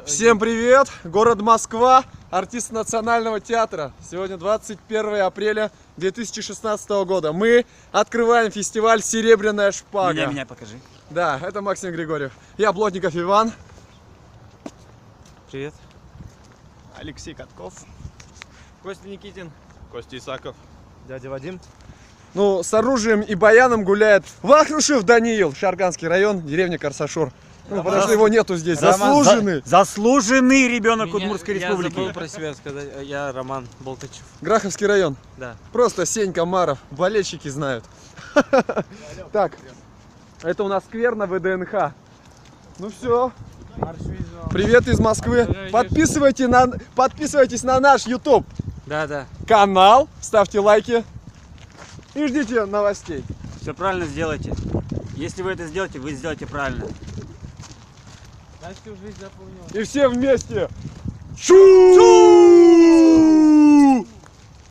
Всем привет! Город Москва, артист Национального театра. Сегодня 21 апреля 2016 года. Мы открываем фестиваль «Серебряная шпага». Меня покажи. Да, это Максим Григорьев. Я Плотников Иван. Привет. Алексей Катков. Костя Никитин. Костя Исаков. Дядя Вадим. Ну, с оружием и баяном гуляет Вахрушев Даниил, Шарганский район, деревня Корсашур. Ну, потому что его нету здесь. Заслуженный. Заслуженный ребенок Удмуртской республики. Я забыл про себя сказать. Я Роман Болтачев. Граховский район. Да. Просто Сенька Маров. Болельщики знают. Так, это у нас сквер на ВДНХ. Ну все. Привет из Москвы. Подписывайтесь на наш YouTube Да. канал, ставьте лайки и ждите новостей. Все правильно сделайте. Если вы это сделаете, вы сделаете правильно. Значит, ты уже запомнил. И все вместе. Шу!